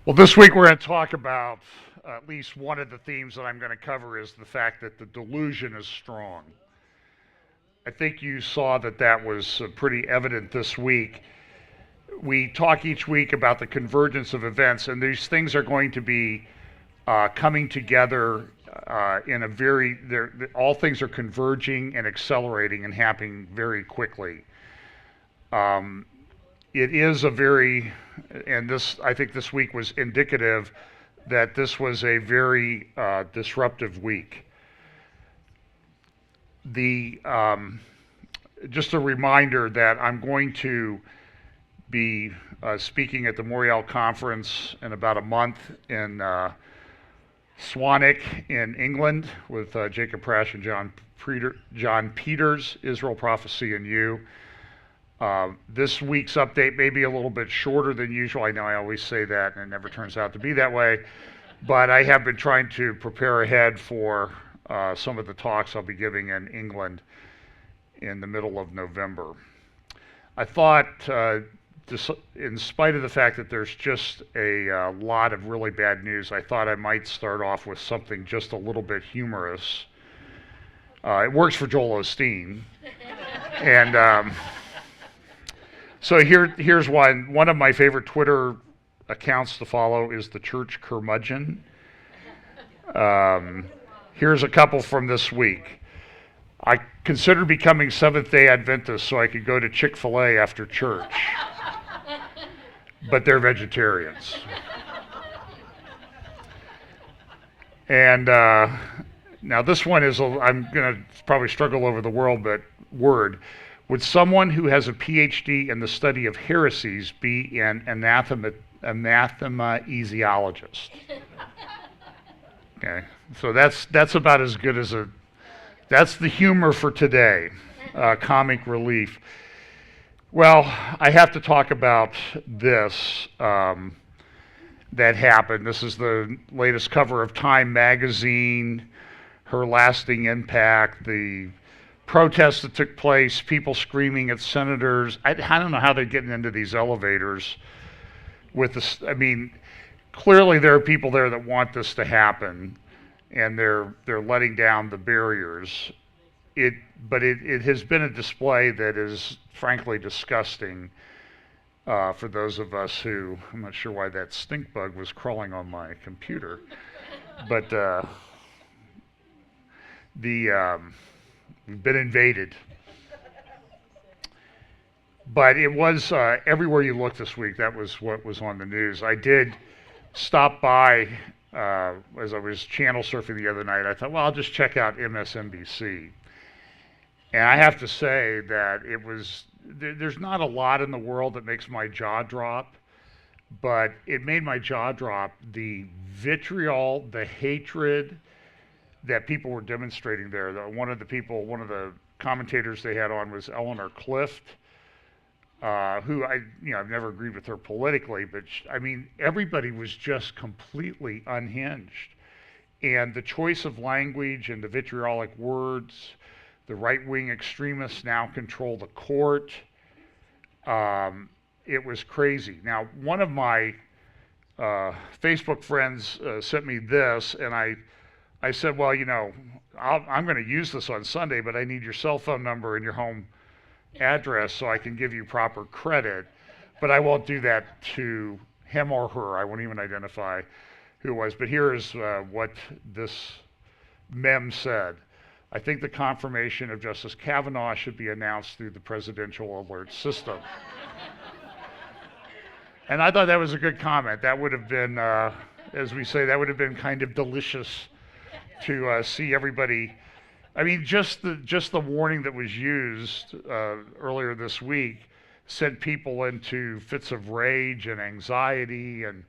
Well, this week we're going to talk about at least one of the themes that I'm going to cover is the fact that the delusion is strong. I think you saw that was pretty evident this week. We talk each week about the convergence of events, and these things are going to be coming together in a very, all things are converging and accelerating and happening very quickly. It is a very, and this, I think this week was indicative that this was a very disruptive week. Just a reminder that I'm going to be speaking at the Moriel Conference in about a month in Swanwick in England with Jacob Prasch and John Peters, Israel, Prophecy, and You. This week's update may be a little bit shorter than usual. I know I always say that, and it never turns out to be that way. But I have been trying to prepare ahead for some of the talks I'll be giving in England in the middle of November. I thought, in spite of the fact that there's just a lot of really bad news, I thought I might start off with something just a little bit humorous. It works for Joel Osteen. And so here's one. One of my favorite Twitter accounts to follow is the Church Curmudgeon. Here's a couple from this week. I considered becoming Seventh-day Adventist so I could go to Chick-fil-A after church. But they're vegetarians. And now this one is, I'm going to probably struggle over the word. Would someone who has a PhD in the study of heresies be an anathemaesiologist? Okay, so that's about as good as that's the humor for today, comic relief. Well, I have to talk about this that happened. This is the latest cover of Time magazine, her lasting impact, the protests that took place, people screaming at senators. I don't know how they're getting into these elevators with this. I mean, clearly there are people there that want this to happen, and they're letting down the barriers. But it has been a display that is frankly disgusting for those of us who, I'm not sure why that stink bug was crawling on my computer, but we've been invaded. But it was everywhere you look this week, that was what was on the news. I did stop by as I was channel surfing the other night. I thought, well, I'll just check out MSNBC. And I have to say that there's not a lot in the world that makes my jaw drop, but it made my jaw drop. The vitriol, the hatred that people were demonstrating there. One of the commentators they had on was Eleanor Clift, who I've never agreed with her politically, but everybody was just completely unhinged. And the choice of language and the vitriolic words, the right-wing extremists now control the court. It was crazy. Now, one of my Facebook friends sent me this, and I said, well, I'm going to use this on Sunday, but I need your cell phone number and your home address so I can give you proper credit. But I won't do that to him or her. I won't even identify who it was. But here is what this mem said. I think the confirmation of Justice Kavanaugh should be announced through the presidential alert system. And I thought that was a good comment. That would have been, as we say, that would have been kind of delicious to see everybody. Just the warning that was used earlier this week sent people into fits of rage and anxiety and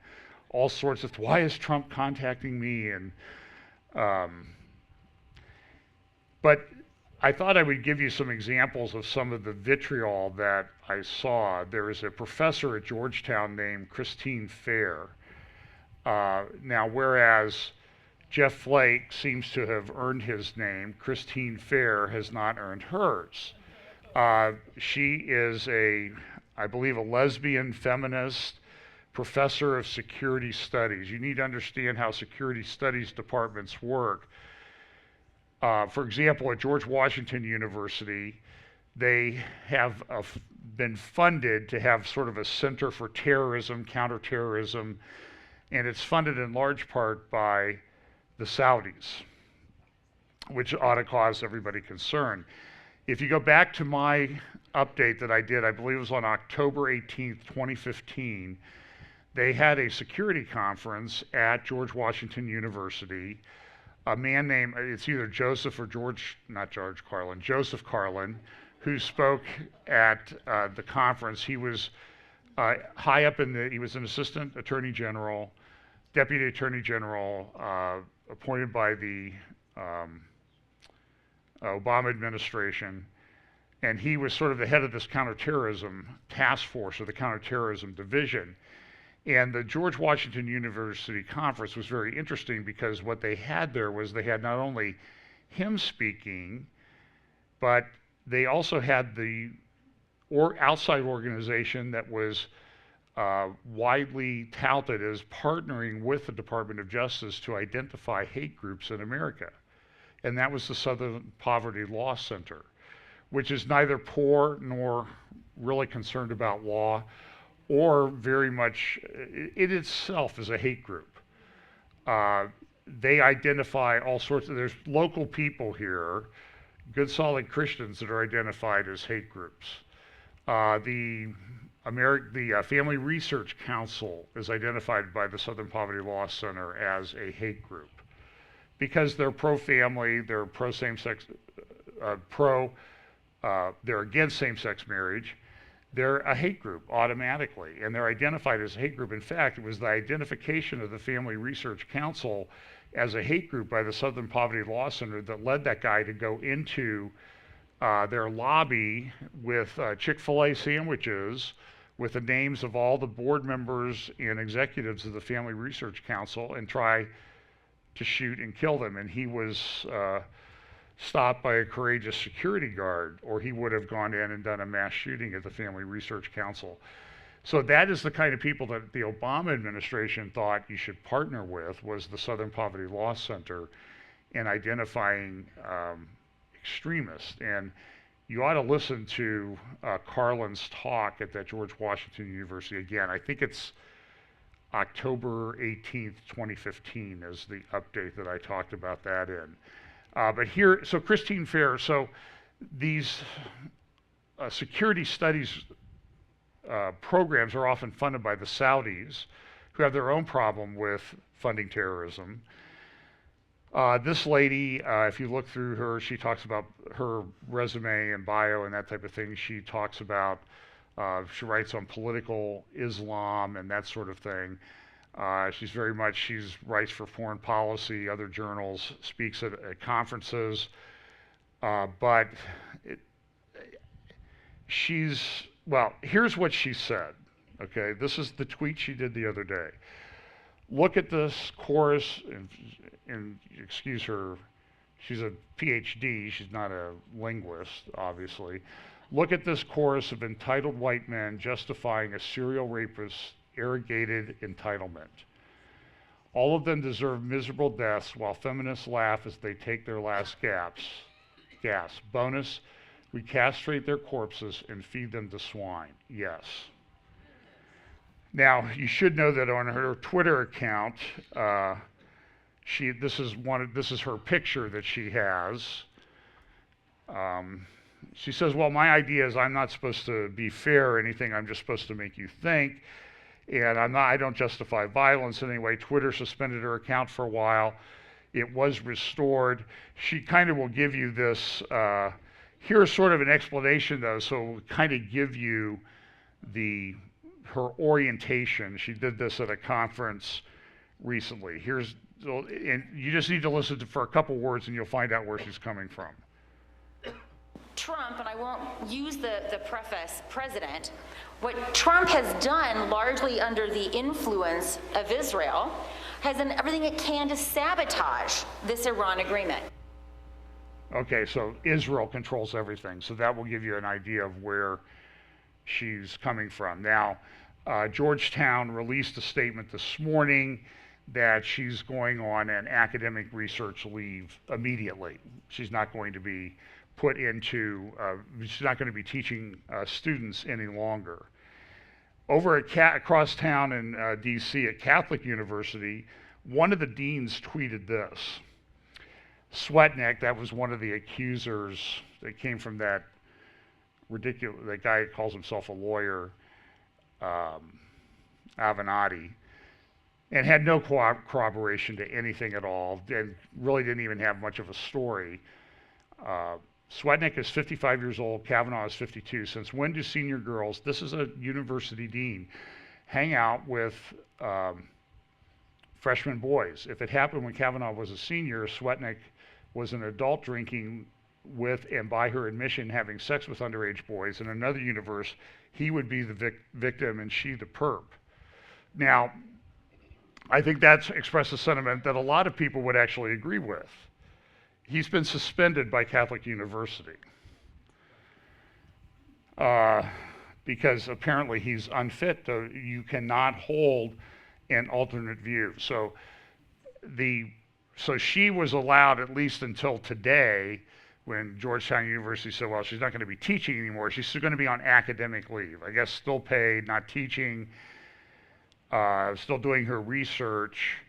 all sorts of, why is Trump contacting me? And but I thought I would give you some examples of some of the vitriol that I saw. There is a professor at Georgetown named Christine Fair. Now, whereas Jeff Flake seems to have earned his name, Christine Fair has not earned hers. She is I believe, a lesbian feminist, professor of security studies. You need to understand how security studies departments work. For example, at George Washington University, they have been funded to have sort of a center for terrorism, counterterrorism, and it's funded in large part by the Saudis, which ought to cause everybody concern. If you go back to my update that I did, I believe it was on October 18th, 2015, they had a security conference at George Washington University. A man named, it's either Joseph or Joseph Carlin, who spoke at the conference. He was high up he was an assistant attorney general, deputy attorney general, appointed by the Obama administration. And he was sort of the head of this counterterrorism task force, or the counterterrorism division. And the George Washington University conference was very interesting because what they had there was they had not only him speaking, but they also had the outside organization that was widely touted as partnering with the Department of Justice to identify hate groups in America. And that was the Southern Poverty Law Center, which is neither poor nor really concerned about law, or very much, it itself is a hate group. They identify all sorts of, there's local people here, good solid Christians, that are identified as hate groups. The Family Research Council is identified by the Southern Poverty Law Center as a hate group because they're pro-family, they're pro-same-sex, they're against same-sex marriage. They're a hate group automatically, and they're identified as a hate group. In fact, it was the identification of the Family Research Council as a hate group by the Southern Poverty Law Center that led that guy to go into their lobby with Chick-fil-A sandwiches with the names of all the board members and executives of the Family Research Council and try to shoot and kill them. And he was stopped by a courageous security guard, or he would have gone in and done a mass shooting at the Family Research Council. So that is the kind of people that the Obama administration thought you should partner with, was the Southern Poverty Law Center in identifying extremists. And you ought to listen to Carlin's talk at that George Washington University. Again, I think it's October 18th, 2015 is the update that I talked about that in. But here, so Christine Fair, so these security studies programs are often funded by the Saudis, who have their own problem with funding terrorism. This lady, if you look through her, she talks about her resume and bio and that type of thing. She talks about, she writes on political Islam and that sort of thing. She writes for Foreign Policy, other journals, speaks at conferences, but here's what she said, okay? This is the tweet she did the other day. Look at this chorus, and excuse her, she's a PhD, she's not a linguist, obviously. Look at this chorus of entitled white men justifying a serial rapist's arrogated entitlement. All of them deserve miserable deaths while feminists laugh as they take their last gasp. Bonus, we castrate their corpses and feed them to swine. Yes. Now, you should know that on her Twitter account, this is her picture that she has. She says, well, my idea is I'm not supposed to be fair or anything, I'm just supposed to make you think. And I don't justify violence in any way. Twitter suspended her account for a while. It was restored. She kind of will give you this, here's sort of an explanation though, so it will kind of give you her orientation. She did this at a conference recently. And you just need to listen for a couple words and you'll find out where she's coming from. Trump, and I won't use the preface, president, what Trump has done largely under the influence of Israel has done everything it can to sabotage this Iran agreement. Okay, so Israel controls everything, so that will give you an idea of where she's coming from. Now, Georgetown released a statement this morning that she's going on an academic research leave immediately. She's not going to be she's not going to be teaching students any longer. Over across town in D.C. at Catholic University, one of the deans tweeted this. Swetnick, that was one of the accusers that came from that guy who calls himself a lawyer, Avenatti, and had no corroboration to anything at all, and really didn't even have much of a story. Swetnick is 55 years old, Kavanaugh is 52. Since when do senior girls, this is a university dean, hang out with freshman boys? If it happened when Kavanaugh was a senior, Swetnick was an adult drinking with and by her admission having sex with underage boys. In another universe, he would be the victim and she the perp. Now, I think that expresses sentiment that a lot of people would actually agree with. He's been suspended by Catholic University because apparently he's unfit. You cannot hold an alternate view. So she was allowed, at least until today, when Georgetown University said, well, she's not going to be teaching anymore. She's still going to be on academic leave. I guess still paid, not teaching, still doing her research.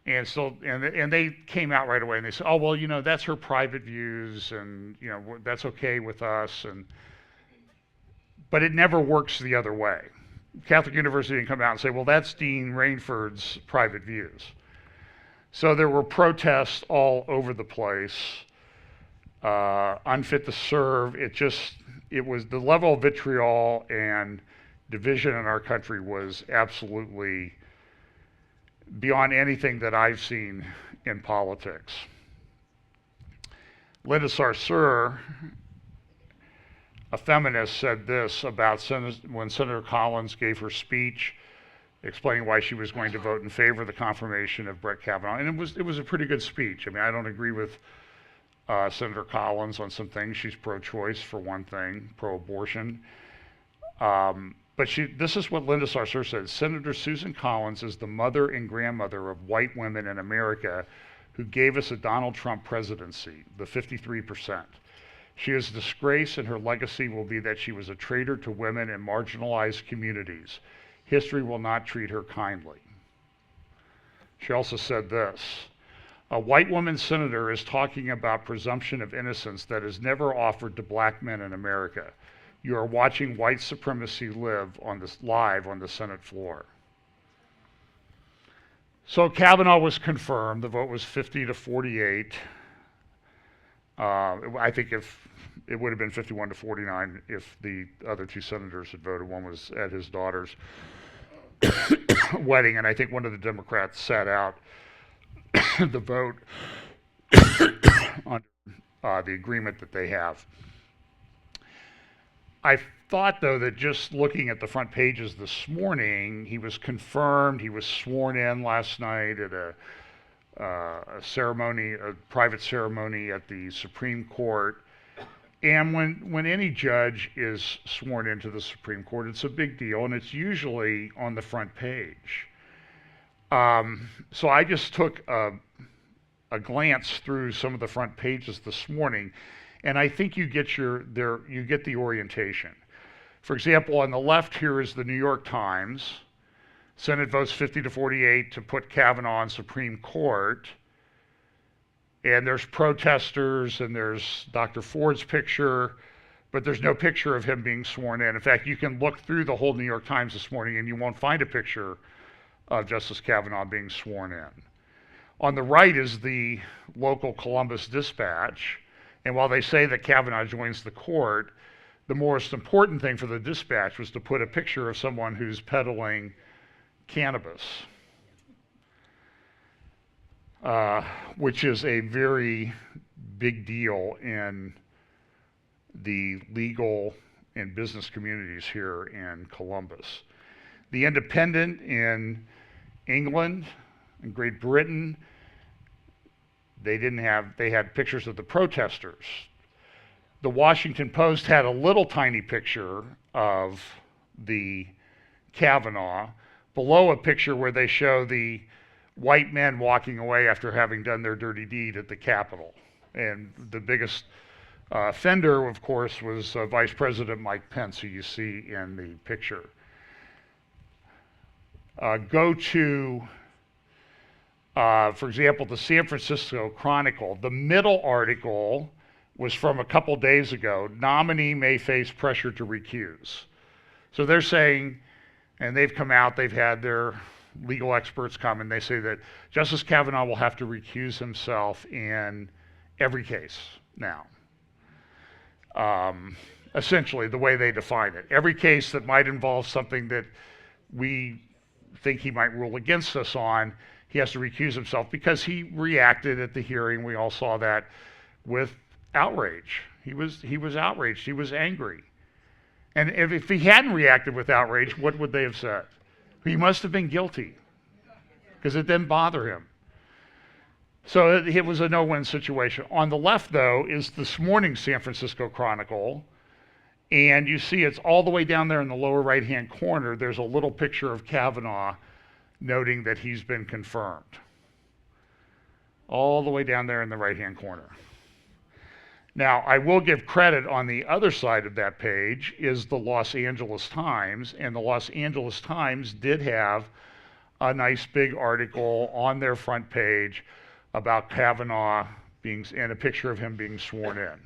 And they came out right away and they said, oh, well, that's her private views and, that's okay with us. But it never works the other way. Catholic University didn't come out and say, well, that's Dean Rainford's private views. So there were protests all over the place, unfit to serve. It was the level of vitriol and division in our country was absolutely beyond anything that I've seen in politics. Linda Sarsour, a feminist, said this about when Senator Collins gave her speech explaining why she was going to vote in favor of the confirmation of Brett Kavanaugh. And it was a pretty good speech. I mean, I don't agree with Senator Collins on some things. She's pro-choice, for one thing, pro-abortion. But this is what Linda Sarsour said. Senator Susan Collins is the mother and grandmother of white women in America who gave us a Donald Trump presidency, the 53%. She is a disgrace, and her legacy will be that she was a traitor to women and marginalized communities. History will not treat her kindly. She also said this. A white woman senator is talking about presumption of innocence that is never offered to black men in America. You are watching white supremacy live on the Senate floor. So Kavanaugh was confirmed. The vote was 50 to 48. I think if it would have been 51 to 49 if the other two senators had voted. One was at his daughter's wedding, and I think one of the Democrats sat out the vote on the agreement that they have. I thought, though, that just looking at the front pages this morning, he was confirmed. He was sworn in last night at a private ceremony at the Supreme Court. And when any judge is sworn into the Supreme Court, it's a big deal, and it's usually on the front page. So I just took a glance through some of the front pages this morning, and I think you get the orientation. For example, on the left here is the New York Times. Senate votes 50 to 48 to put Kavanaugh on Supreme Court. And there's protesters, and there's Dr. Ford's picture, but there's no picture of him being sworn in. In fact, you can look through the whole New York Times this morning, and you won't find a picture of Justice Kavanaugh being sworn in. On the right is the local Columbus Dispatch, and while they say that Kavanaugh joins the court, the most important thing for the Dispatch was to put a picture of someone who's peddling cannabis, which is a very big deal in the legal and business communities here in Columbus. The Independent in England and Great Britain, they had pictures of the protesters. The Washington Post had a little tiny picture of the Kavanaugh, below a picture where they show the white men walking away after having done their dirty deed at the Capitol. And the biggest offender, of course, was Vice President Mike Pence, who you see in the picture. Go to, for example, the San Francisco Chronicle. The middle article was from a couple days ago. Nominee may face pressure to recuse. So they're saying, and they've come out, they've had their legal experts come, and they say that Justice Kavanaugh will have to recuse himself in every case now. Essentially, the way they define it. Every case that might involve something that we think he might rule against us on, he has to recuse himself because he reacted at the hearing. We all saw that with outrage. He was outraged. He was angry. And if he hadn't reacted with outrage, what would they have said? He must have been guilty because it didn't bother him. So it was a no-win situation. On the left, though, is this morning's San Francisco Chronicle. And you see it's all the way down there in the lower right-hand corner. There's a little picture of Kavanaugh noting that he's been confirmed. All the way down there in the right-hand corner. Now, I will give credit on the other side of that page is the Los Angeles Times. And the Los Angeles Times did have a nice big article on their front page about Kavanaugh and a picture of him being sworn in.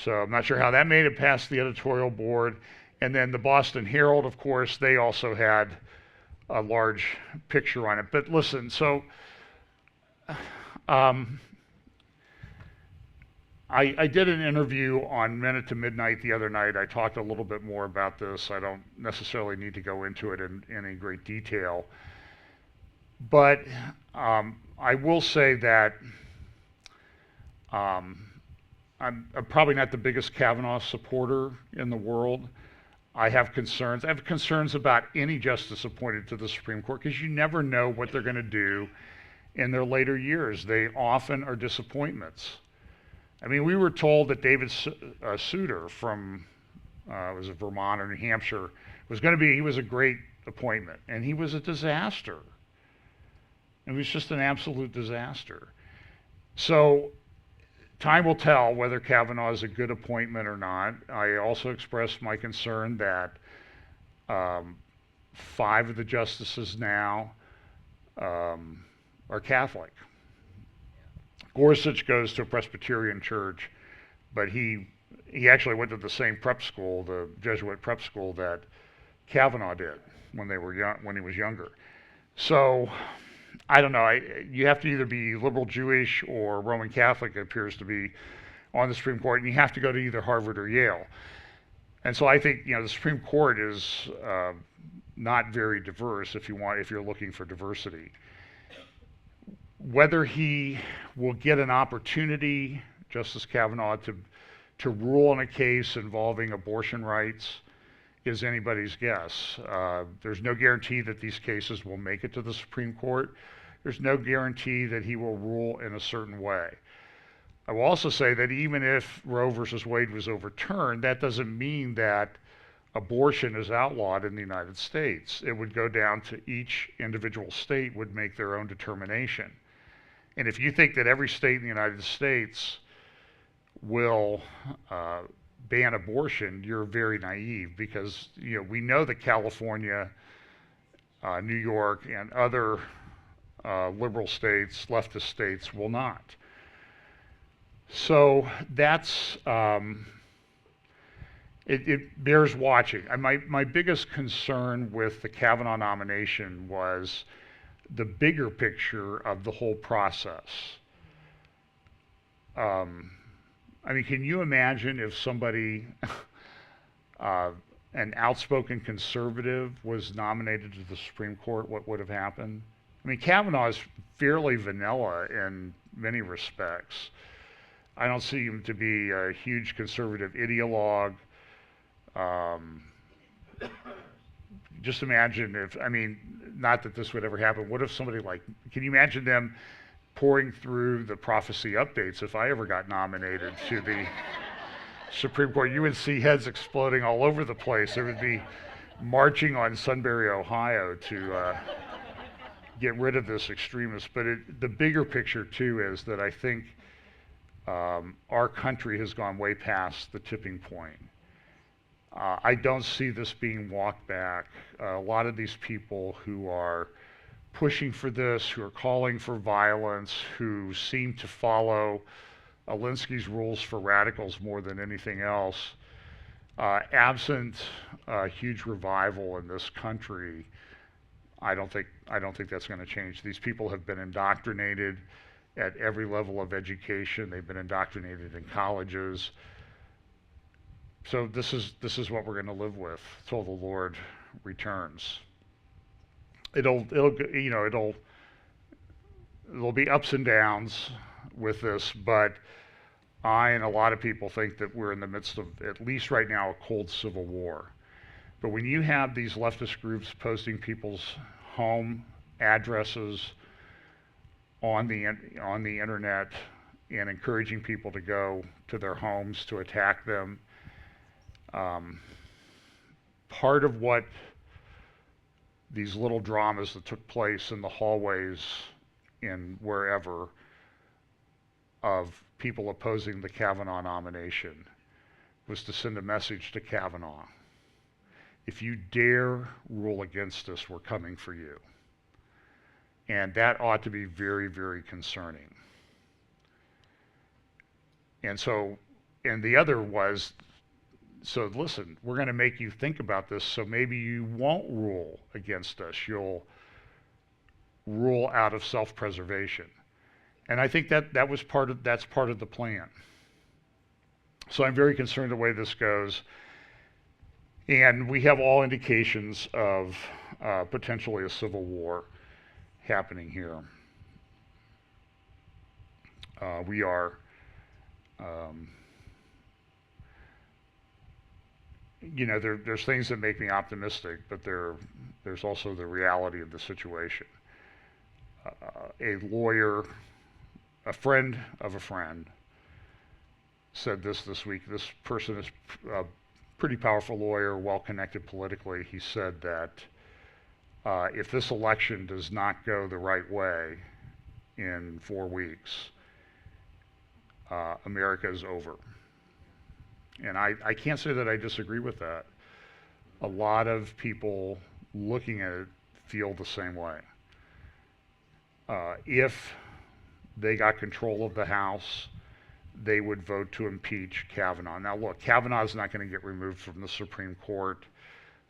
So I'm not sure how that made it past the editorial board. And then the Boston Herald, of course, they also had a large picture on it. But listen, so I did an interview on Minute to Midnight the other night. I talked a little bit more about this. I don't necessarily need to go into it in any great detail. But I will say that I'm probably not the biggest Kavanaugh supporter in the world. I have concerns. I have concerns about any justice appointed to the Supreme Court because you never know what they're going to do in their later years. They often are disappointments. I mean, we were told that David Souter from was it Vermont or New Hampshire he was a great appointment, and he was a disaster. It was just an absolute disaster. So time will tell whether Kavanaugh is a good appointment or not. I also expressed my concern that 5 of the justices now are Catholic. Gorsuch goes to a Presbyterian church, but he actually went to the same prep school, the Jesuit prep school that Kavanaugh did when he was younger. So I don't know. You have to either be liberal Jewish or Roman Catholic, it appears to be, on the Supreme Court, and you have to go to either Harvard or Yale. And so I think the Supreme Court is not very diverse if you're looking for diversity. Whether he will get an opportunity, Justice Kavanaugh, to rule on a case involving abortion rights is anybody's guess. There's no guarantee that these cases will make it to the Supreme Court. There's no guarantee that he will rule in a certain way. I will also say that even if Roe versus Wade was overturned, that doesn't mean that abortion is outlawed in the United States. It would go down to each individual state would make their own determination. And if you think that every state in the United States will ban abortion, you're very naive because we know that California, New York, and other liberal states, leftist states, will not. So that's it bears watching. My biggest concern with the Kavanaugh nomination was the bigger picture of the whole process. I mean, can you imagine if somebody, an outspoken conservative, was nominated to the Supreme Court, what would have happened? I mean, Kavanaugh is fairly vanilla in many respects. I don't see him to be a huge conservative ideologue. Just imagine not that this would ever happen. What if somebody can you imagine them pouring through the prophecy updates if I ever got nominated to the Supreme Court? You would see heads exploding all over the place. There would be marching on Sunbury, Ohio to get rid of this extremist. But the bigger picture, too, is that I think our country has gone way past the tipping point. I don't see this being walked back. A lot of these people who are pushing for this, who are calling for violence, who seem to follow Alinsky's rules for radicals more than anything else, absent a huge revival in this country, I don't think that's going to change. These people have been indoctrinated at every level of education. They've been indoctrinated in colleges. So this is what we're going to live with till the Lord returns. There'll be ups and downs with this, but I and a lot of people think that we're in the midst of, at least right now, a cold civil war. But when you have these leftist groups posting people's home addresses on the internet and encouraging people to go to their homes to attack them, part of what these little dramas that took place in the hallways in wherever of people opposing the Kavanaugh nomination was to send a message to Kavanaugh. If you dare rule against us, we're coming for you. And that ought to be very, very concerning. And the other was, so listen, we're going to make you think about this, so maybe you won't rule against us. You'll rule out of self-preservation. And I think that's part of the plan. So I'm very concerned the way this goes. And we have all indications of potentially a civil war happening here. We are, there's things that make me optimistic, but there's also the reality of the situation. A lawyer, a friend of a friend, said this week. This person is a pretty powerful lawyer, well-connected politically. He said that if this election does not go the right way in 4 weeks, America is over. And I can't say that I disagree with that. A lot of people looking at it feel the same way. If they got control of the House, they would vote to impeach Kavanaugh. Now look, Kavanaugh is not going to get removed from the Supreme Court,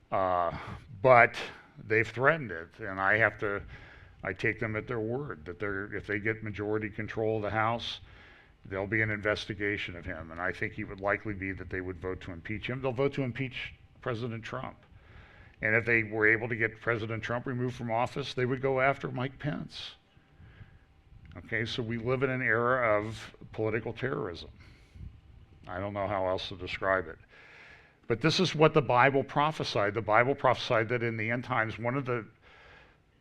but they've threatened it, and I take them at their word that if they get majority control of the House, there'll be an investigation of him, and I think it would likely be that they would vote to impeach him. They'll vote to impeach President Trump. And if they were able to get President Trump removed from office, they would go after Mike Pence. Okay, so we live in an era of political terrorism. I don't know how else to describe it. But this is what the Bible prophesied. The Bible prophesied that in the end times, one of the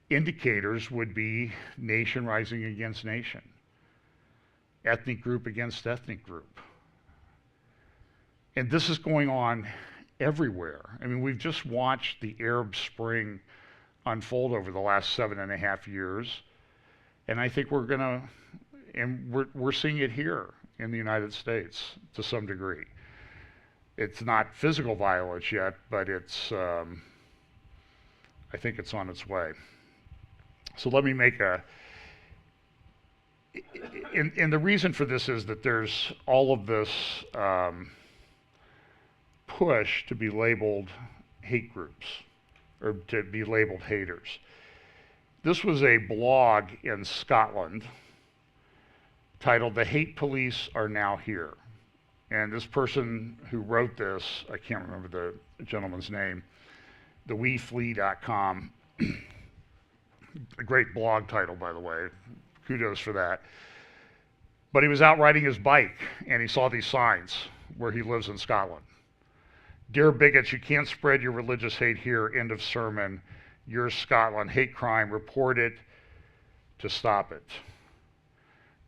indicators would be nation rising against nation, ethnic group against ethnic group. And this is going on everywhere. I mean, we've just watched the Arab Spring unfold over the last 7.5 years. And I think we're seeing it here in the United States to some degree. It's not physical violence yet, but I think it's on its way. So let me make and the reason for this is that there's all of this push to be labeled hate groups or to be labeled haters. This was a blog in Scotland titled "The Hate Police Are Now Here." And this person who wrote this, I can't remember the gentleman's name, theweeflee.com, a great blog title, by the way, kudos for that. But he was out riding his bike and he saw these signs where he lives in Scotland. "Dear bigots, you can't spread your religious hate here, end of sermon. You're Scotland, hate crime, report it to stop it.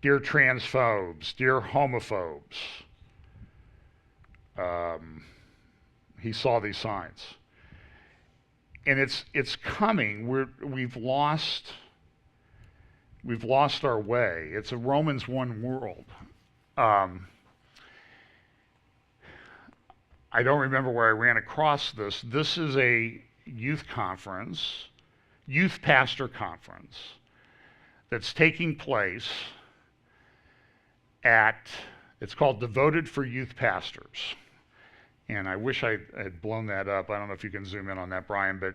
Dear transphobes, dear homophobes." He saw these signs. and it's coming. We've lost our way. It's a Romans 1 world. I don't remember where I ran across this. This is a youth pastor conference that's taking place it's called Devoted for Youth Pastors. And I wish I had blown that up. I don't know if you can zoom in on that, Brian, but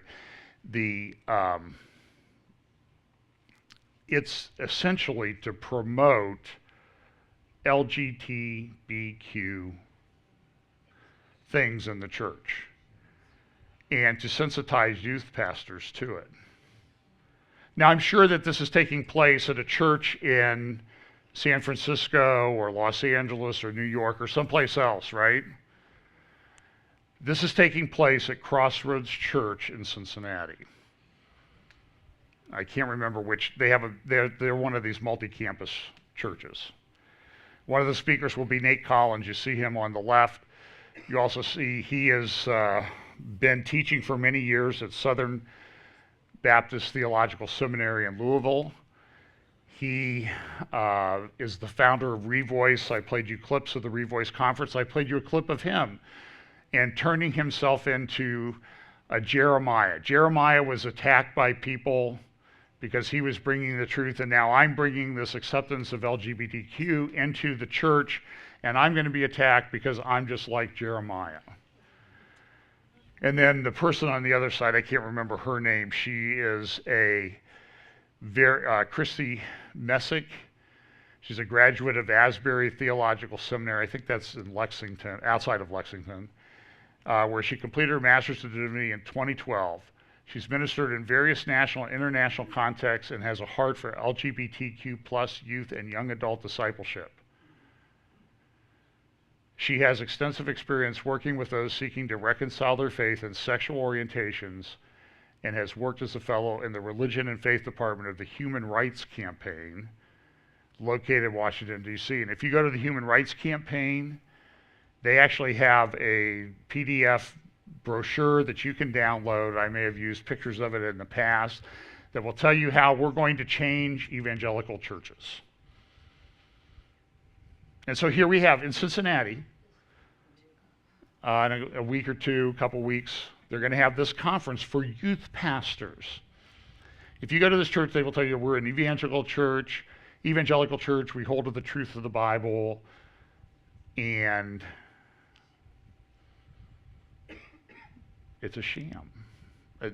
it's essentially to promote LGBTQ things in the church and to sensitize youth pastors to it. Now, I'm sure that this is taking place at a church in San Francisco or Los Angeles or New York or someplace else, right? This is taking place at Crossroads Church in Cincinnati. I can't remember which. They're one of these multi-campus churches. One of the speakers will be Nate Collins. You see him on the left. You also see he has been teaching for many years at Southern Baptist Theological Seminary in Louisville. He is the founder of Revoice. I played you clips of the Revoice conference. I played you a clip of him and turning himself into a Jeremiah. Jeremiah was attacked by people because he was bringing the truth, and now I'm bringing this acceptance of LGBTQ into the church, and I'm going to be attacked because I'm just like Jeremiah. And then the person on the other side, I can't remember her name, she is Christy Messick. She's a graduate of Asbury Theological Seminary. I think that's in Lexington, outside of Lexington, where she completed her master's of divinity in 2012. She's ministered in various national and international contexts and has a heart for LGBTQ plus youth and young adult discipleship. She has extensive experience working with those seeking to reconcile their faith and sexual orientations, and has worked as a fellow in the Religion and Faith Department of the Human Rights Campaign, located in Washington, D.C. And if you go to the Human Rights Campaign, they actually have a PDF brochure that you can download. I may have used pictures of it in the past that will tell you how we're going to change evangelical churches. And so here we have in Cincinnati, in a week or two, couple weeks, they're going to have this conference for youth pastors. If you go to this church, they will tell you we're an evangelical church, we hold to the truth of the Bible, and it's a sham.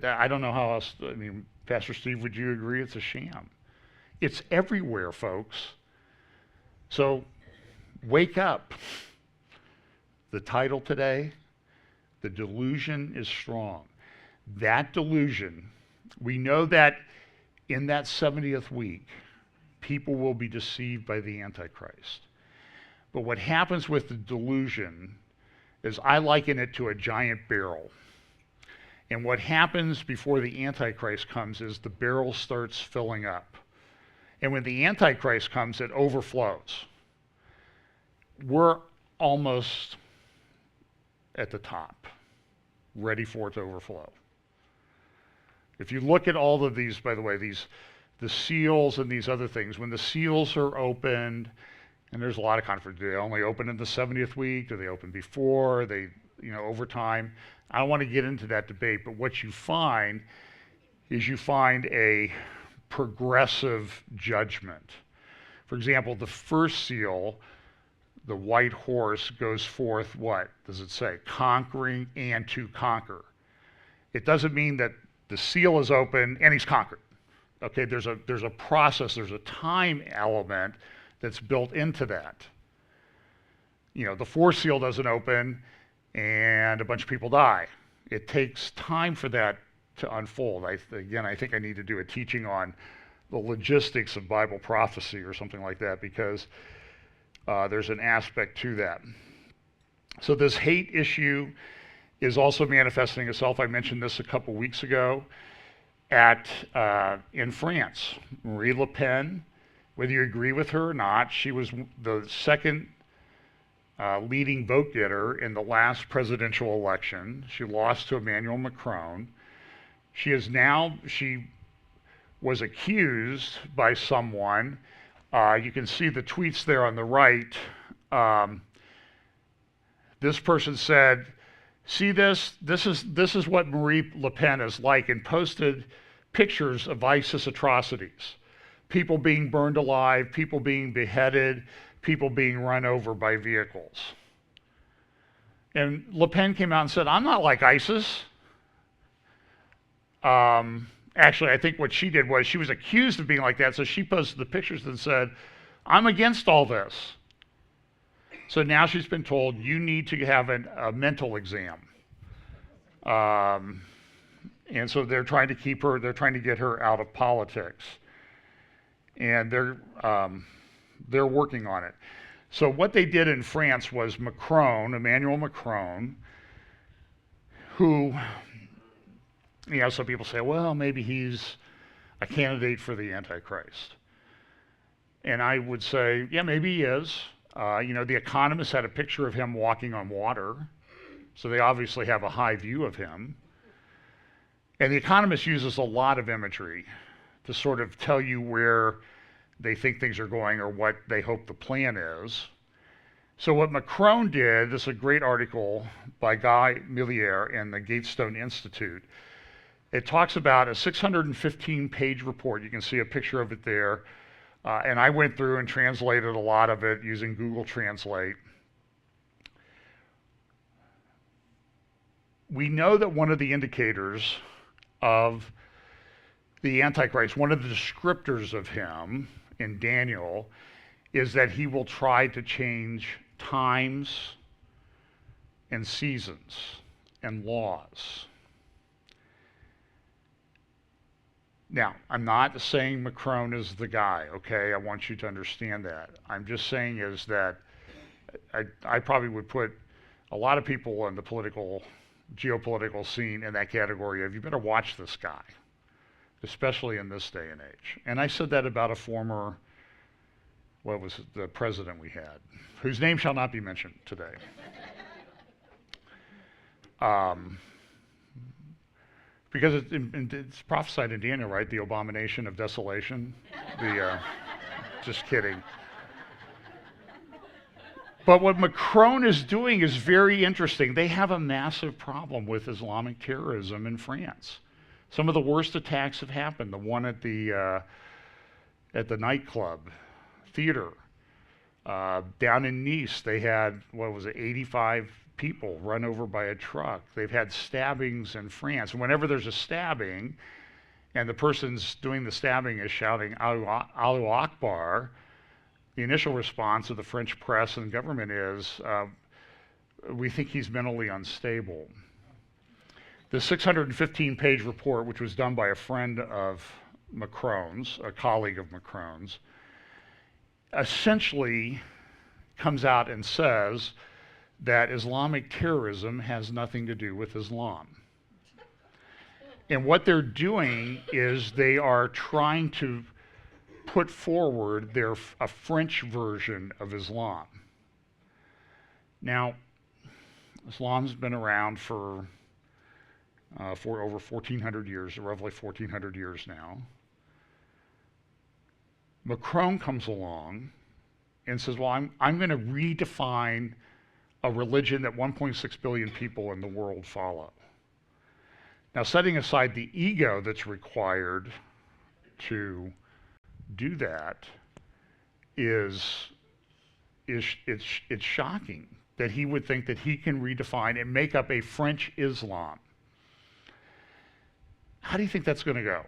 I don't know how else, I mean, Pastor Steve, would you agree it's a sham? It's everywhere, folks. So wake up. The title today, The Delusion is Strong. That delusion, we know that in that 70th week, people will be deceived by the Antichrist. But what happens with the delusion is I liken it to a giant barrel. And what happens before the Antichrist comes is the barrel starts filling up. And when the Antichrist comes, it overflows. We're almost at the top, ready for it to overflow. If you look at all of these, by the way, the seals and these other things, when the seals are opened, and there's a lot of controversy, do they only open in the 70th week? Do they open before? Over time? I don't want to get into that debate, but what you find is you find a progressive judgment. For example, the first seal, the white horse, goes forth, what does it say? Conquering and to conquer. It doesn't mean that the seal is open and he's conquered. Okay, there's a process, there's a time element that's built into that. The fourth seal doesn't open and a bunch of people die. It takes time for that to unfold. I think I need to do a teaching on the logistics of Bible prophecy or something like that, because there's an aspect to that. So this hate issue is also manifesting itself. I mentioned this a couple weeks ago in France. Marie Le Pen, whether you agree with her or not, she was the second leading vote getter in the last presidential election. She lost to Emmanuel Macron. She was accused by someone. You can see the tweets there on the right. This person said, "See this? This is what Marie Le Pen is like," and posted pictures of ISIS atrocities. People being burned alive, people being beheaded, people being run over by vehicles. And Le Pen came out and said, "I'm not like ISIS." Actually, I think what she did was she was accused of being like that, so she posted the pictures and said, "I'm against all this." So now she's been told, you need to have a mental exam. And so they're trying to get her out of politics. And they're working on it. So what they did in France was Emmanuel Macron, who, some people say, well, maybe he's a candidate for the Antichrist. And I would say, yeah, maybe he is. The Economist had a picture of him walking on water, so they obviously have a high view of him. And the Economist uses a lot of imagery to sort of tell you where they think things are going or what they hope the plan is. So what Macron did, this is a great article by Guy Millier in the Gatestone Institute. It talks about a 615-page report. You can see a picture of it there. And I went through and translated a lot of it using Google Translate. We know that one of the indicators of the Antichrist, one of the descriptors of him in Daniel, is that he will try to change times and seasons and laws. Now, I'm not saying Macron is the guy, okay? I want you to understand that. I'm just saying is that I probably would put a lot of people on the geopolitical scene in that category of, you better watch this guy, especially in this day and age. And I said that about a former, the president we had, whose name shall not be mentioned today. Because it's prophesied in Daniel, right? The abomination of desolation. Just kidding. But what Macron is doing is very interesting. They have a massive problem with Islamic terrorism in France. Some of the worst attacks have happened. The one at the nightclub, theater. Down in Nice, they had, 85 people run over by a truck. They've had stabbings in France. And whenever there's a stabbing and the person's doing the stabbing is shouting Allahu Akbar, the initial response of the French press and government is, we think he's mentally unstable. The 615-page report, which was done by a friend of Macron's, a colleague of Macron's, essentially comes out and says that Islamic terrorism has nothing to do with Islam. And what they're doing is they are trying to put forward a French version of Islam. Now, Islam's been around for over 1,400 years, roughly 1,400 years now. Macron comes along and says, well, I'm going to redefine a religion that 1.6 billion people in the world follow. Now, setting aside the ego that's required to do that, it's shocking that he would think that he can redefine and make up a French Islam. How do you think that's going to go?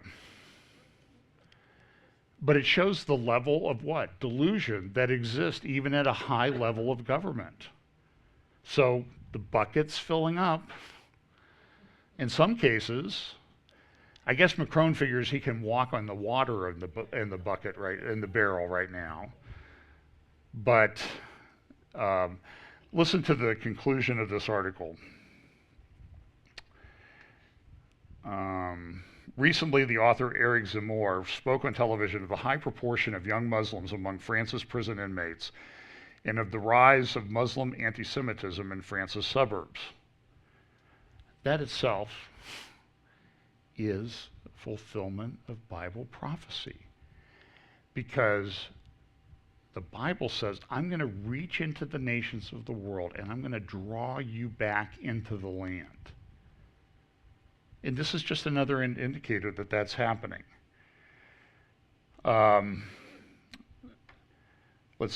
But it shows the level of what? Delusion that exists even at a high level of government. So the bucket's filling up. In some cases, I guess Macron figures he can walk on the water in the bucket, right, in the barrel right now. But listen to the conclusion of this article. Recently, the author Eric Zemmour spoke on television of the high proportion of young Muslims among France's prison inmates and of the rise of Muslim anti-Semitism in France's suburbs. That itself is fulfillment of Bible prophecy. Because the Bible says, I'm going to reach into the nations of the world and I'm going to draw you back into the land. And this is just another indicator that that's happening. Let's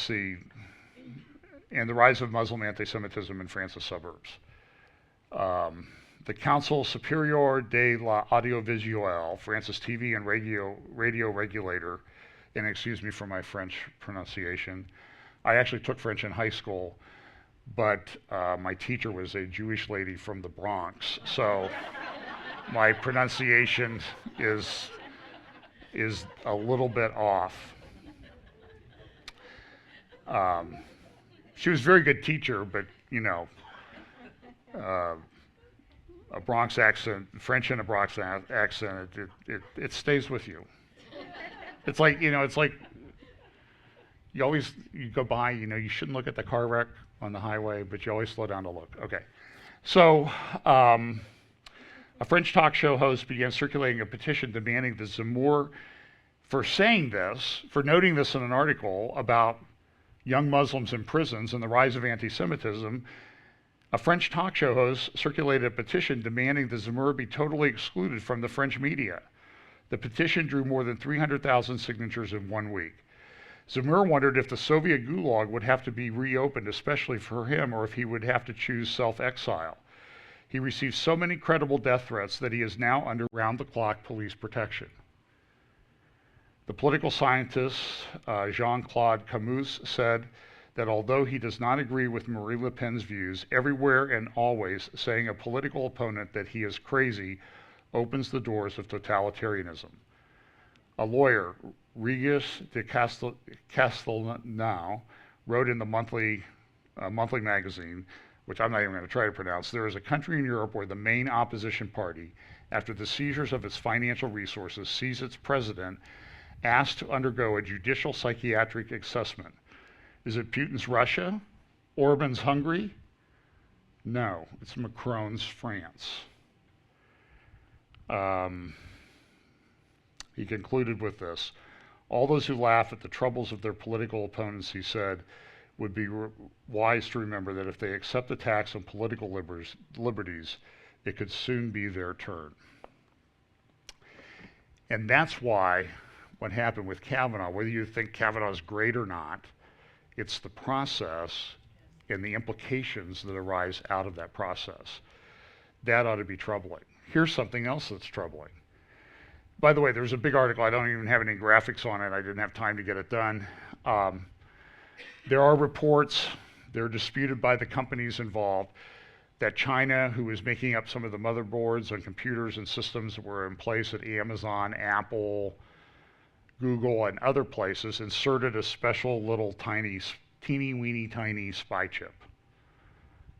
see. And the rise of Muslim anti-Semitism in France's suburbs. The Council Supérieur de l'Audiovisuel, France's TV and radio regulator, and excuse me for my French pronunciation. I actually took French in high school, but my teacher was a Jewish lady from the Bronx, so my pronunciation is a little bit off. She was a very good teacher, but you know, a Bronx accent, French and a Bronx accent, it stays with you. It's like, you go by, you shouldn't look at the car wreck on the highway, but you always slow down to look. Okay. So, a French talk show host began circulating a petition demanding that Zemmour, for noting this in an article about young Muslims in prisons and the rise of anti-Semitism, a French talk show host circulated a petition demanding that Zemmour be totally excluded from the French media. The petition drew more than 300,000 signatures in 1 week. Zemmour wondered if the Soviet gulag would have to be reopened, especially for him, or if he would have to choose self-exile. He received so many credible death threats that he is now under round-the-clock police protection. The political scientist Jean-Claude Camus said that although he does not agree with Marine Le Pen's views, everywhere and always saying a political opponent that he is crazy opens the doors of totalitarianism. A lawyer, Readiness de Castelnau, wrote in the monthly magazine, which I'm not even going to try to pronounce, there is a country in Europe where the main opposition party, after the seizures of its financial resources, sees its president asked to undergo a judicial psychiatric assessment. Is it Putin's Russia? Orban's Hungary? No, it's Macron's France. He concluded with this. All those who laugh at the troubles of their political opponents, he said, would be wise to remember that if they accept attacks on political liberties, it could soon be their turn. And that's why what happened with Kavanaugh, whether you think Kavanaugh is great or not, it's the process and the implications that arise out of that process. That ought to be troubling. Here's something else that's troubling. By the way, there's a big article. I don't even have any graphics on it. I didn't have time to get it done. There are reports, they're disputed by the companies involved, that China, who is making up some of the motherboards and computers and systems that were in place at Amazon, Apple, Google, and other places, inserted a special little teeny weeny tiny spy chip,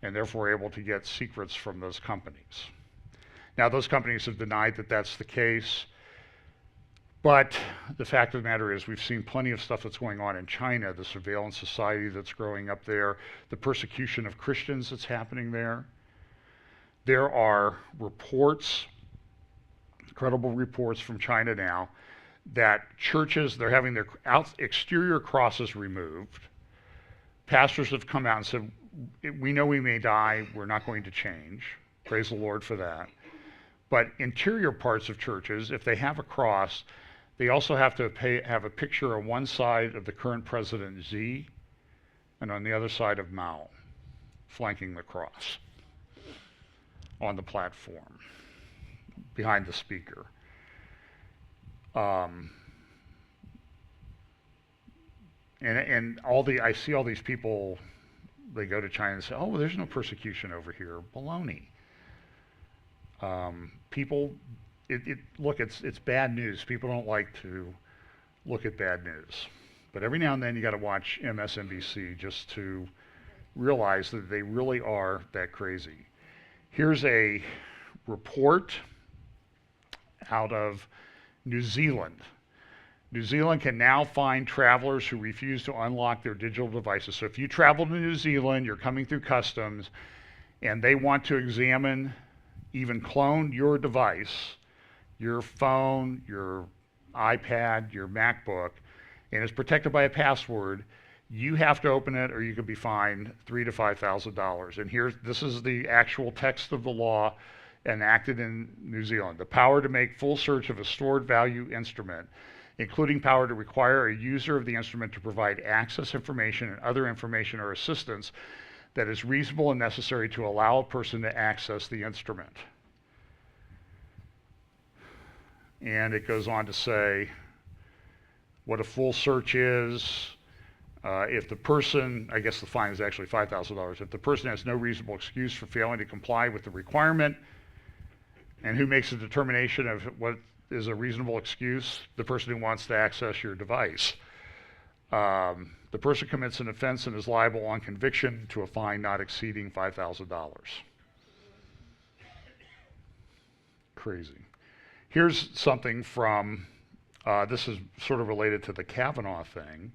and therefore able to get secrets from those companies. Now, those companies have denied that that's the case, but the fact of the matter is we've seen plenty of stuff that's going on in China, the surveillance society that's growing up there, the persecution of Christians that's happening there. There are reports, credible reports from China now, that churches, they're having their exterior crosses removed. Pastors have come out and said, we know we may die, we're not going to change. Praise the Lord for that. But interior parts of churches, if they have a cross, they also have to have a picture on one side of the current president, Xi, and on the other side of Mao, flanking the cross on the platform, behind the speaker. And I see all these people, they go to China and say, oh, well, there's no persecution over here. Baloney. Look, it's bad news. People don't like to look at bad news. But every now and then you got to watch MSNBC just to realize that they really are that crazy. Here's a report out of New Zealand. New Zealand can now find travelers who refuse to unlock their digital devices. So if you travel to New Zealand, you're coming through customs, and they want to examine, even clone your device, your phone, your iPad, your MacBook, and it's protected by a password, you have to open it or you could be fined $3,000 to $5,000. And this is the actual text of the law enacted in New Zealand. The power to make full search of a stored value instrument, including power to require a user of the instrument to provide access information and other information or assistance that is reasonable and necessary to allow a person to access the instrument. And it goes on to say what a full search is. If the person, I guess the fine is actually $5,000, if the person has no reasonable excuse for failing to comply with the requirement, and who makes a determination of what is a reasonable excuse? The person who wants to access your device. The person commits an offense and is liable on conviction to a fine not exceeding $5,000. Crazy. Here's something from, this is sort of related to the Kavanaugh thing.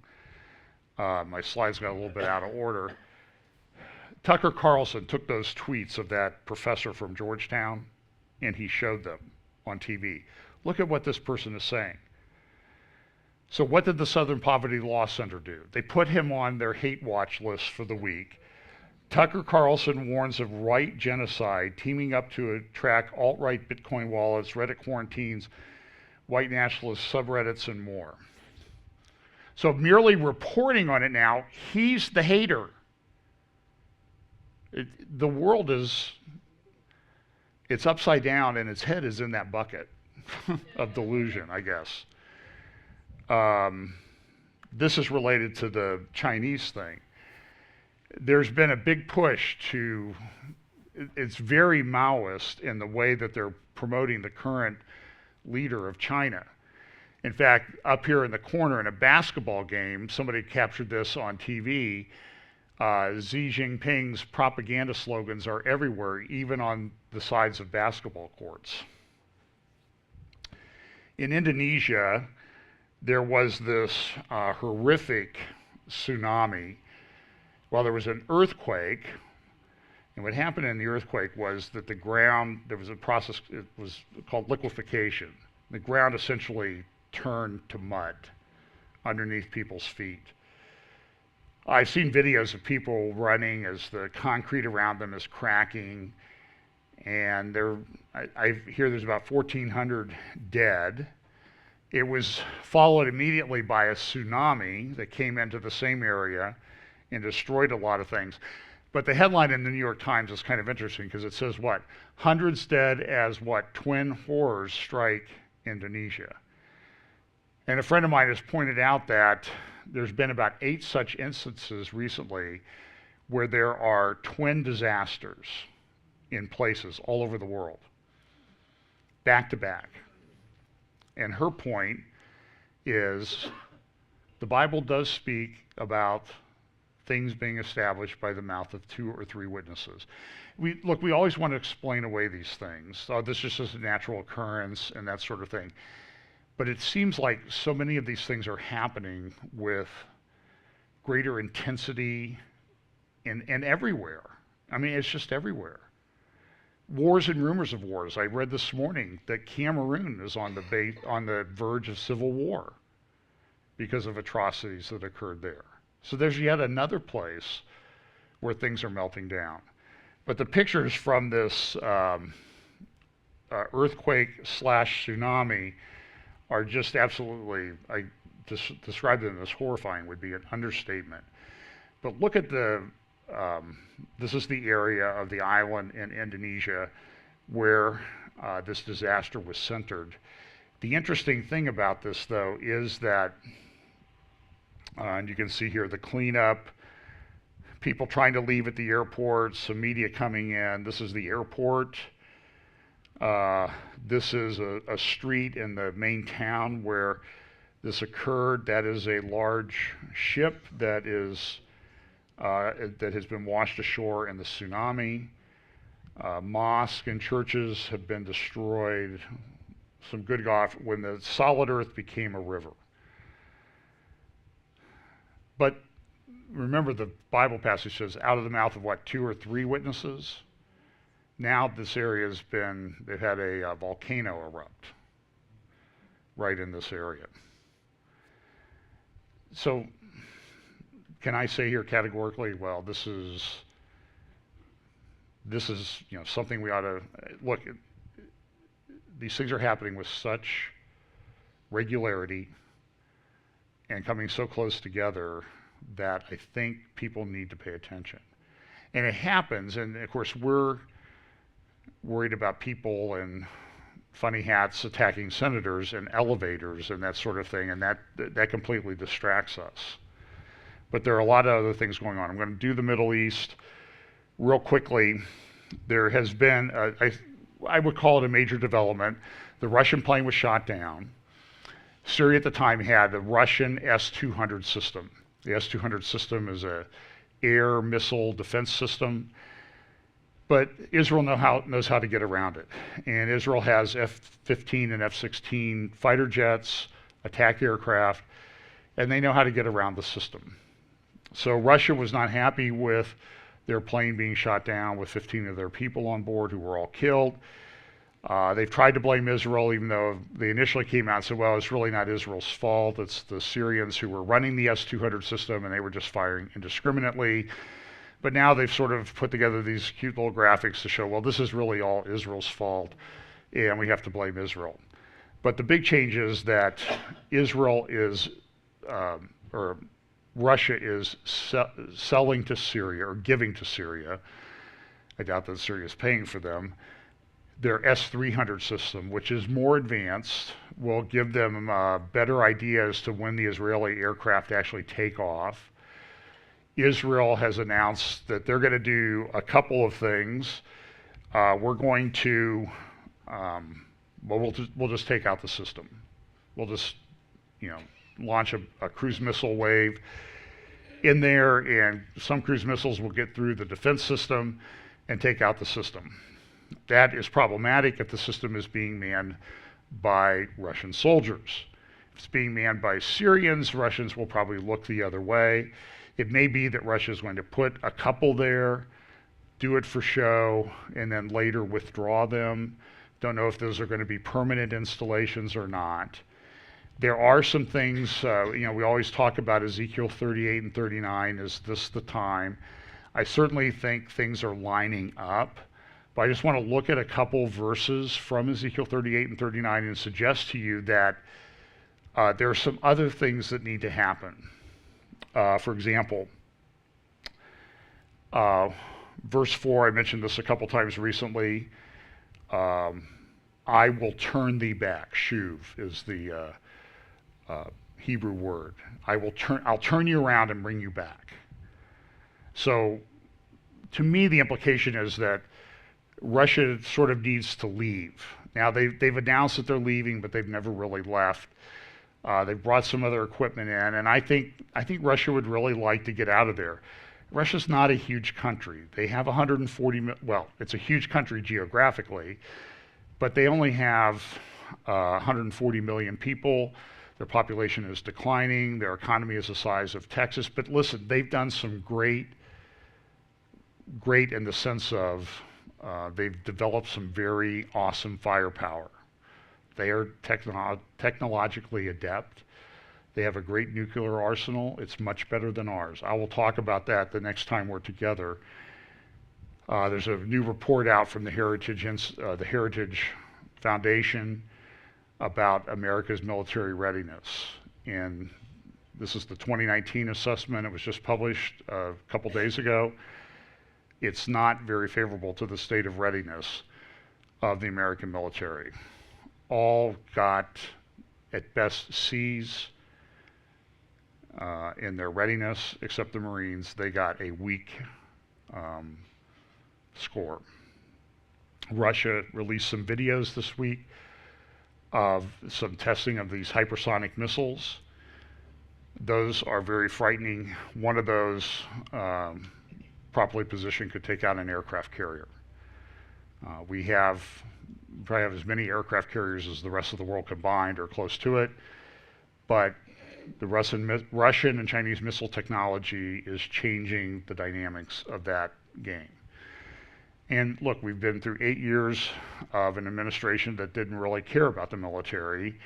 My slides got a little bit out of order. Tucker Carlson took those tweets of that professor from Georgetown and he showed them on TV. Look at what this person is saying. So what did the Southern Poverty Law Center do? They put him on their hate watch list for the week. Tucker Carlson warns of right genocide, teaming up to attract alt-right Bitcoin wallets, Reddit quarantines, white nationalist subreddits, and more. So merely reporting on it now, he's the hater. The world is, it's upside down and its head is in that bucket of delusion, I guess. This is related to the Chinese thing. There's been a big push to, it's very Maoist in the way that they're promoting the current leader of China. In fact, up here in the corner in a basketball game, somebody captured this on TV. Xi Jinping's propaganda slogans are everywhere, even on the sides of basketball courts. In Indonesia, there was this horrific tsunami. Well, there was an earthquake, and what happened in the earthquake was that the ground, there was a process, it was called liquefaction. The ground essentially turned to mud underneath people's feet. I've seen videos of people running as the concrete around them is cracking, and I hear there's about 1,400 dead. It was followed immediately by a tsunami that came into the same area and destroyed a lot of things. But the headline in the New York Times is kind of interesting because it says what? Hundreds dead as what? Twin horrors strike Indonesia. And a friend of mine has pointed out that there's been about 8 such instances recently where there are twin disasters in places all over the world, back to back. And her point is the Bible does speak about things being established by the mouth of 2 or 3 witnesses. We always want to explain away these things. Oh, this is just a natural occurrence and that sort of thing. But it seems like so many of these things are happening with greater intensity and everywhere. I mean, it's just everywhere. Wars and rumors of wars. I read this morning that Cameroon is on the verge of civil war because of atrocities that occurred there. So there's yet another place where things are melting down. But the pictures from this earthquake/tsunami are just absolutely, I just describe them as horrifying would be an understatement. But look at this is the area of the island in Indonesia where this disaster was centered. The interesting thing about this, though, is that, and you can see here the cleanup, people trying to leave at the airport, some media coming in. This is the airport. This is a street in the main town where this occurred. That is a large ship that has been washed ashore in the tsunami. Mosques and churches have been destroyed. Some good golf when the solid earth became a river. But remember the Bible passage says, out of the mouth of what, 2 or 3 witnesses? Now this area they've had a volcano erupt. right in this area. So can I say here categorically, well, this is something we ought to look at. These things are happening with such regularity and coming so close together that I think people need to pay attention. And it happens, and of course we're worried about people in funny hats attacking senators and elevators and that sort of thing, and that completely distracts us. But there are a lot of other things going on. I'm going to do the Middle East real quickly. There has been, I would call it a major development. The Russian plane was shot down. Syria at the time had the Russian S-200 system. The S-200 system is a air missile defense system, but Israel knows how to get around it. And Israel has F-15 and F-16 fighter jets, attack aircraft, and they know how to get around the system. So Russia was not happy with their plane being shot down with 15 of their people on board who were all killed. They've tried to blame Israel, even though they initially came out and said, well, it's really not Israel's fault. It's the Syrians who were running the S-200 system, and they were just firing indiscriminately. But now they've sort of put together these cute little graphics to show, well, this is really all Israel's fault, and we have to blame Israel. But the big change is that Israel is, or Russia is selling to Syria, or giving to Syria. I doubt that Syria is paying for them. Their S-300 system, which is more advanced, will give them a better idea as to when the Israeli aircraft actually take off. Israel has announced that they're going to do a couple of things. We're going to, we'll just take out the system. We'll just, launch a cruise missile wave in there, and some cruise missiles will get through the defense system and take out the system. That is problematic if the system is being manned by Russian soldiers. If it's being manned by Syrians, Russians will probably look the other way. It may be that Russia is going to put a couple there, do it for show, and then later withdraw them. Don't know if those are going to be permanent installations or not. There are some things, we always talk about Ezekiel 38 and 39. Is this the time? I certainly think things are lining up. But I just want to look at a couple verses from Ezekiel 38 and 39 and suggest to you that there are some other things that need to happen. For example, verse 4, I mentioned this a couple times recently. I will turn thee back. Shuv is the Hebrew word. I'll turn you around and bring you back. So to me, the implication is that Russia sort of needs to leave. Now, they've announced that they're leaving, but they've never really left. They've brought some other equipment in, and I think Russia would really like to get out of there. Russia's not a huge country. They have 140, well, it's a huge country geographically, but they only have 140 million people. Their population is declining. Their economy is the size of Texas. But listen, they've done some great in the sense of they've developed some very awesome firepower. They are technologically adept. They have a great nuclear arsenal. It's much better than ours. I will talk about that the next time we're together. There's a new report out from the Heritage Foundation about America's military readiness. And this is the 2019 assessment. It was just published a couple days ago. It's not very favorable to the state of readiness of the American military. All got, at best, C's in their readiness, except the Marines. They got a weak score. Russia released some videos this week of some testing of these hypersonic missiles. Those are very frightening. One of those, properly positioned, could take out an aircraft carrier. We probably have as many aircraft carriers as the rest of the world combined or close to it, but the Russian and Chinese missile technology is changing the dynamics of that game. And look, we've been through 8 years of an administration that didn't really care about the military,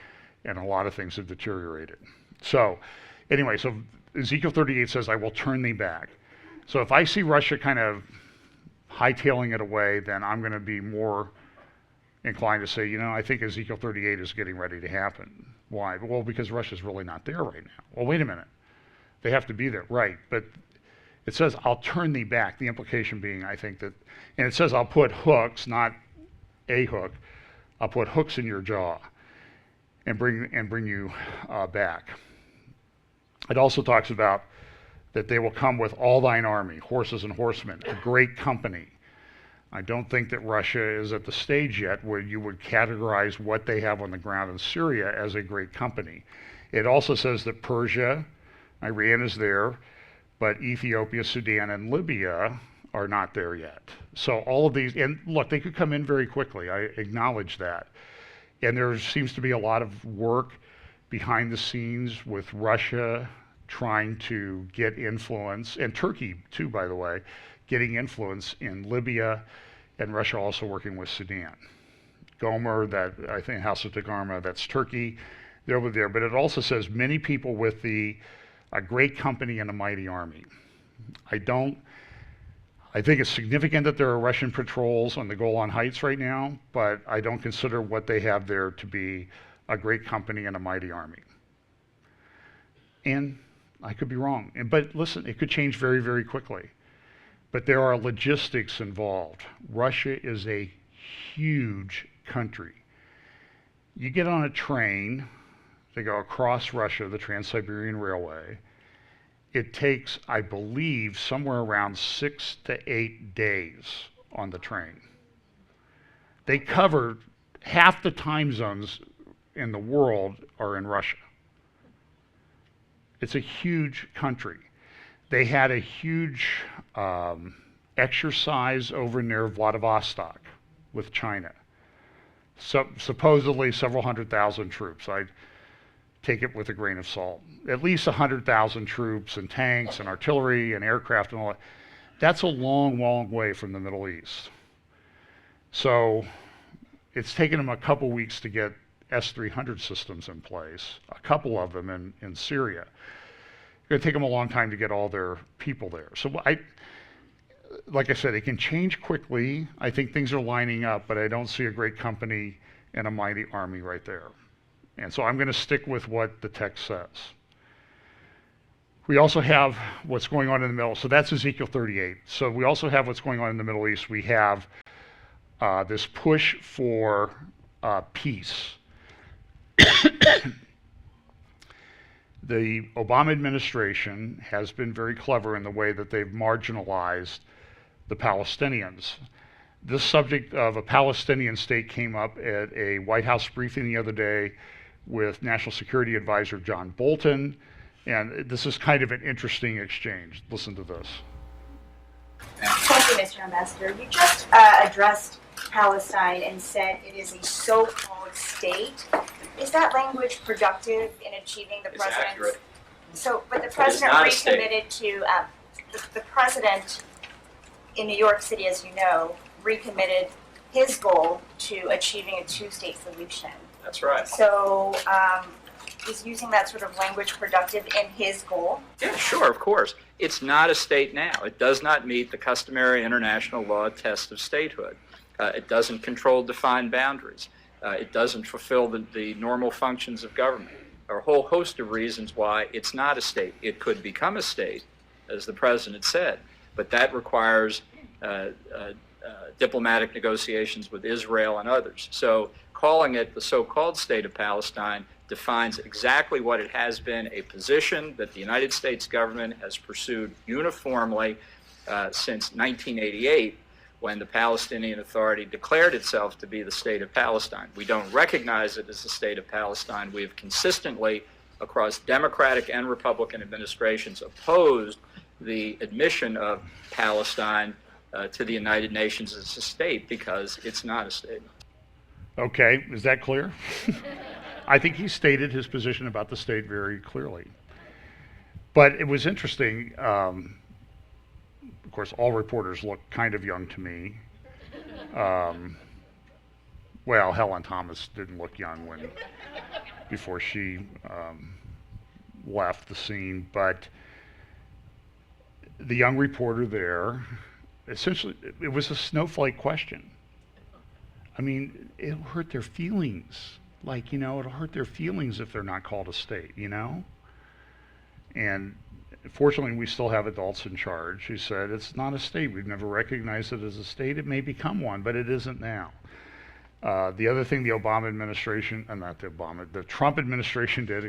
and a lot of things have deteriorated. So anyway, so Ezekiel 38 says, I will turn thee back. So if I see Russia kind of hightailing it away, then I'm going to be more inclined to say, I think Ezekiel 38 is getting ready to happen. Why? Well, because Russia's really not there right now. Well, wait a minute. They have to be there, right? But it says, I'll turn thee back. The implication being, I think that, and it says, I'll put hooks, not a hook. I'll put hooks in your jaw and bring you back. It also talks about that they will come with all thine army, horses and horsemen, a great company. I don't think that Russia is at the stage yet where you would categorize what they have on the ground in Syria as a great company. It also says that Persia, Iran is there, but Ethiopia, Sudan, and Libya are not there yet. So all of these, and look, they could come in very quickly. I acknowledge that. And there seems to be a lot of work behind the scenes with Russia trying to get influence, and Turkey too, by the way, getting influence in Libya, and Russia also working with Sudan. Gomer, that I think House of Tagarma, that's Turkey, they're over there. But it also says many people with a great company and a mighty army. I think it's significant that there are Russian patrols on the Golan Heights right now, but I don't consider what they have there to be a great company and a mighty army. And I could be wrong. But listen, it could change very, very quickly. But there are logistics involved. Russia is a huge country. You get on a train to go across Russia, the Trans-Siberian Railway. It takes, I believe, somewhere around 6 to 8 days on the train. They cover half the time zones in the world are in Russia. It's a huge country. They had a huge exercise over near Vladivostok with China. So, supposedly several 100,000 troops. I take it with a grain of salt. At least 100,000 troops and tanks and artillery and aircraft and all that. That's a long, long way from the Middle East. So it's taken them a couple weeks to get S-300 systems in place, a couple of them in Syria. It's going to take them a long time to get all their people there. So like I said, it can change quickly. I think things are lining up, but I don't see a great company and a mighty army right there. And so I'm going to stick with what the text says. We also have what's going on in the middle. So that's Ezekiel 38. So we also have what's going on in the Middle East. We have this push for peace. The Obama administration has been very clever in the way that they've marginalized the Palestinians. This subject of a Palestinian state came up at a White House briefing the other day with National Security Advisor John Bolton, and this is kind of an interesting exchange. Listen to this. Thank you, Mr. Ambassador. You just addressed Palestine and said it is a so-called state. Is that language productive in achieving the president's? Accurate. So, but the president recommitted to the president in New York City, as you know, recommitted his goal to achieving a two-state solution. That's right. So, is using that sort of language productive in his goal? Yeah, sure, of course. It's not a state now. It does not meet the customary international law test of statehood. It doesn't control defined boundaries. It doesn't fulfill the normal functions of government. There are a whole host of reasons why it's not a state. It could become a state, as the president said, but that requires diplomatic negotiations with Israel and others. So calling it the so-called state of Palestine defines exactly what it has been, a position that the United States government has pursued uniformly since 1988, when the Palestinian Authority declared itself to be the state of Palestine. We don't recognize it as the state of Palestine. We have consistently, across Democratic and Republican administrations, opposed the admission of Palestine to the United Nations as a state because it's not a state. Okay, is that clear? I think he stated his position about the state very clearly. But it was interesting. Of course, all reporters look kind of young to me. Well, Helen Thomas didn't look young before she left the scene. But the young reporter there, essentially, it was a snowflake question. I mean, it'll hurt their feelings. Like, it'll hurt their feelings if they're not called a state, And fortunately, we still have adults in charge who said it's not a state. We've never recognized it as a state. It may become one, but it isn't now. The other thing the the Trump administration did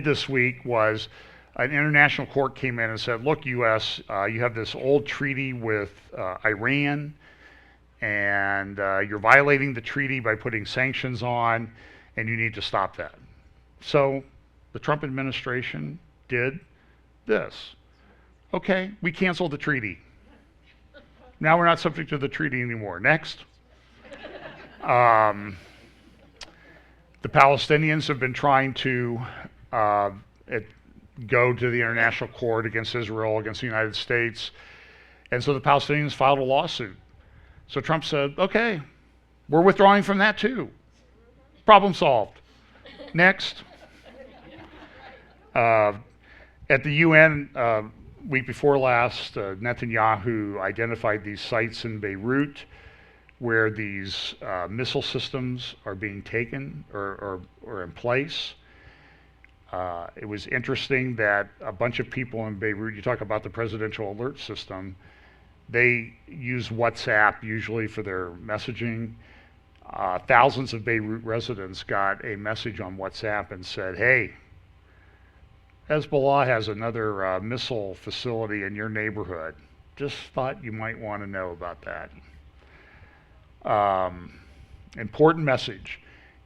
this week was an international court came in and said, look, U.S., you have this old treaty with Iran, and you're violating the treaty by putting sanctions on, and you need to stop that. So the Trump administration did this. Okay, we canceled the treaty. Now we're not subject to the treaty anymore. Next. The Palestinians have been trying to go to the international court against Israel, against the United States. And so the Palestinians filed a lawsuit. So Trump said, okay, we're withdrawing from that too. Problem solved. Next. At the UN, week before last, Netanyahu identified these sites in Beirut where these missile systems are being taken or in place. It was interesting that a bunch of people in Beirut, you talk about the presidential alert system, they use WhatsApp usually for their messaging. Thousands of Beirut residents got a message on WhatsApp and said, hey, Hezbollah has another missile facility in your neighborhood. Just thought you might want to know about that. Important message.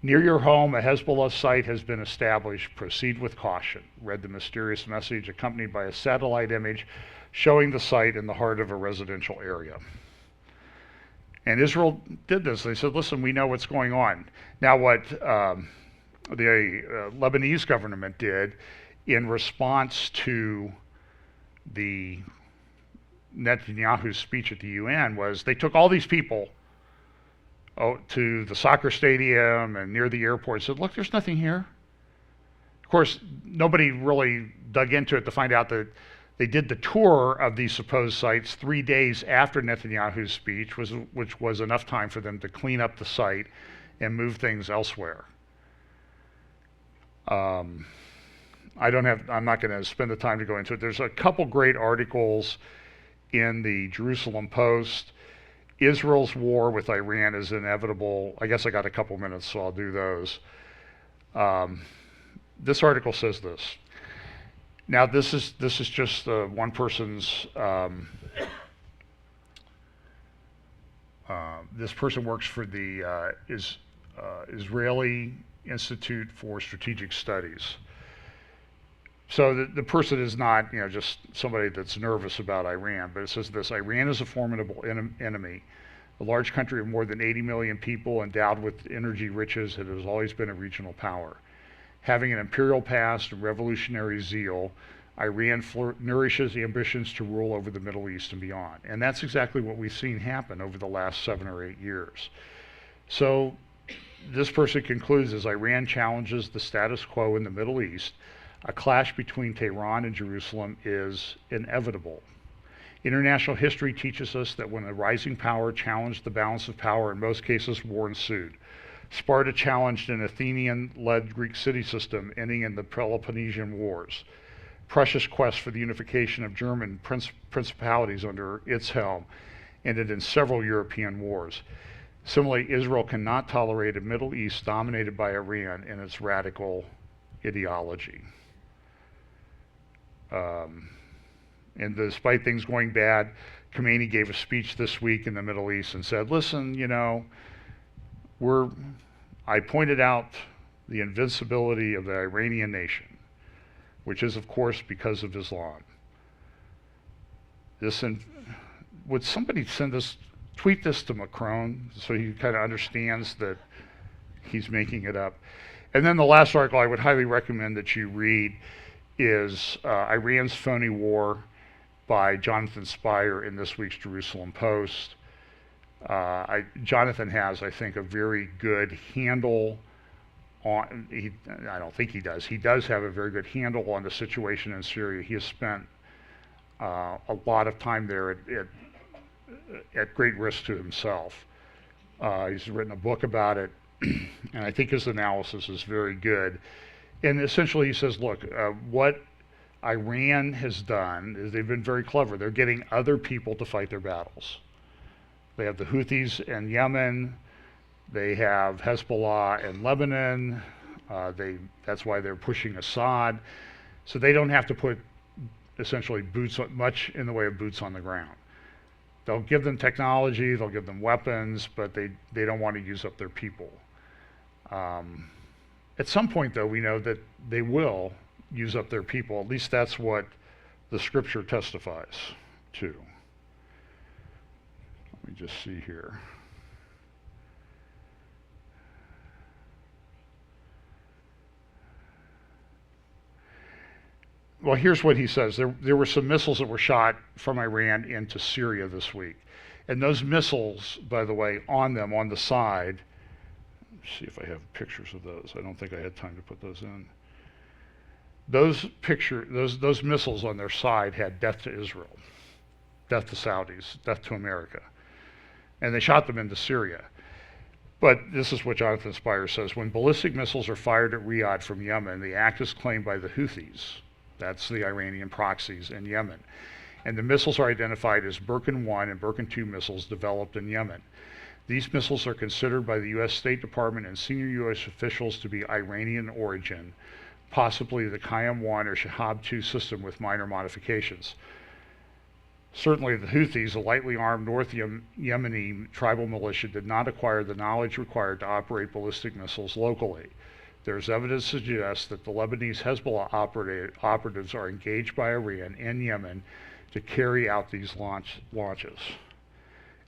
Near your home, a Hezbollah site has been established. Proceed with caution. Read the mysterious message accompanied by a satellite image showing the site in the heart of a residential area. And Israel did this. They said, listen, we know what's going on. Now what the Lebanese government did in response to the Netanyahu's speech at the UN was they took all these people to the soccer stadium and near the airport and said, look, there's nothing here. Of course, nobody really dug into it to find out that they did the tour of these supposed sites 3 days after Netanyahu's speech, which was enough time for them to clean up the site and move things elsewhere. I'm not going to spend the time to go into it. There's a couple great articles in the Jerusalem Post. Israel's war with Iran is inevitable. I guess I got a couple minutes, so I'll do those. This article says this. Now, this is just one person's. This person works for the Israeli Institute for Strategic Studies. So the person is not, just somebody that's nervous about Iran, but it says this: Iran is a formidable enemy, a large country of more than 80 million people endowed with energy riches. It has always been a regional power. Having an imperial past and revolutionary zeal, Iran nourishes ambitions to rule over the Middle East and beyond. And that's exactly what we've seen happen over the last 7 or 8 years. So this person concludes, as Iran challenges the status quo in the Middle East, a clash between Tehran and Jerusalem is inevitable. International history teaches us that when a rising power challenged the balance of power, in most cases war ensued. Sparta challenged an Athenian-led Greek city system, ending in the Peloponnesian Wars. Prussia's quest for the unification of German principalities under its helm ended in several European wars. Similarly, Israel cannot tolerate a Middle East dominated by Iran and its radical ideology. And despite things going bad, Khomeini gave a speech this week in the Middle East and said, listen, I pointed out the invincibility of the Iranian nation, which is, of course, because of Islam. Would somebody tweet this to Macron so he kind of understands that he's making it up? And then the last article I would highly recommend that you read is Iran's Phony War by Jonathan Speier in this week's Jerusalem Post. Jonathan has, I think, a very good handle I don't think he does. He does have a very good handle on the situation in Syria. He has spent a lot of time there at great risk to himself. He's written a book about it, and I think his analysis is very good. And essentially he says, look, what Iran has done is they've been very clever. They're getting other people to fight their battles. They have the Houthis in Yemen. They have Hezbollah in Lebanon. That's why they're pushing Assad. So they don't have to put essentially much in the way of boots on the ground. They'll give them technology, they'll give them weapons, but they don't want to use up their people. At some point, though, we know that they will use up their people. At least that's what the scripture testifies to. Let me just see here. Well, here's what he says. There were some missiles that were shot from Iran into Syria this week. And those missiles, by the way, on them, on the side, let's see if I have pictures of those. I don't think I had time to put those in. Those missiles on their side had death to Israel, death to Saudis, death to America. And they shot them into Syria. But this is what Jonathan Speier says. When ballistic missiles are fired at Riyadh from Yemen, the act is claimed by the Houthis. That's the Iranian proxies in Yemen. And the missiles are identified as Birkin 1 and Birkin 2 missiles developed in Yemen. These missiles are considered by the U.S. State Department and senior U.S. officials to be Iranian origin, possibly the Qayyam-1 or Shahab-2 system with minor modifications. Certainly the Houthis, a lightly armed North Yemeni tribal militia, did not acquire the knowledge required to operate ballistic missiles locally. There's evidence to suggest that the Lebanese Hezbollah operatives are engaged by Iran in Yemen to carry out these launches.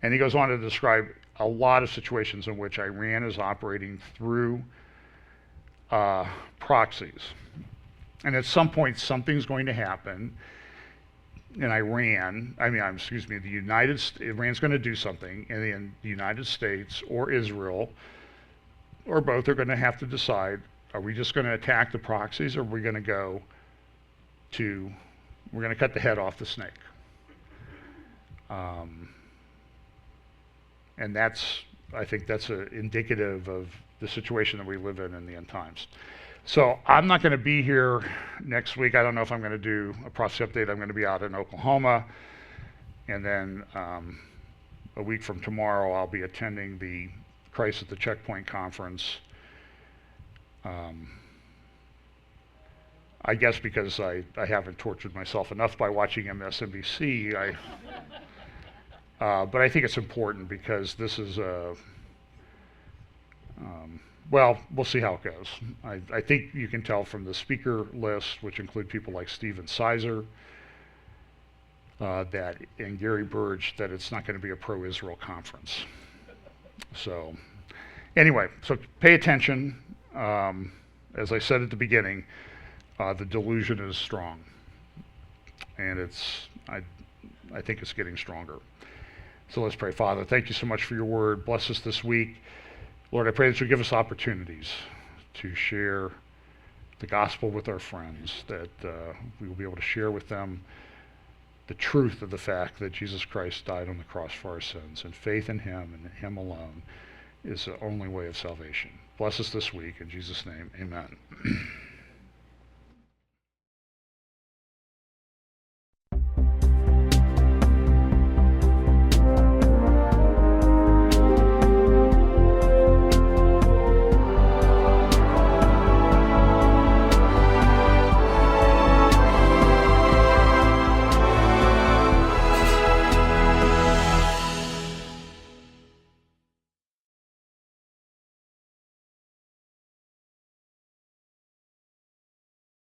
And he goes on to describe a lot of situations in which Iran is operating through proxies. And at some point, something's going to happen in Iran's going to do something, and in the United States or Israel or both are going to have to decide, are we just going to attack the proxies, or are we going to we're going to cut the head off the snake? And I think that's indicative of the situation that we live in the end times. So I'm not going to be here next week. I don't know if I'm going to do a prophecy update. I'm going to be out in Oklahoma. And then a week from tomorrow, I'll be attending the Christ at the Checkpoint conference. I guess because I haven't tortured myself enough by watching MSNBC, but I think it's important because this is well, we'll see how it goes. I think you can tell from the speaker list, which include people like Stephen Sarsour, and Gary Burge, that it's not going to be a pro-Israel conference. So anyway, so pay attention. As I said at the beginning, the delusion is strong, and I think it's getting stronger. So let's pray. Father, thank you so much for your word. Bless us this week. Lord, I pray that you give us opportunities to share the gospel with our friends, that we will be able to share with them the truth of the fact that Jesus Christ died on the cross for our sins, and faith in him and in him alone is the only way of salvation. Bless us this week. In Jesus' name, amen.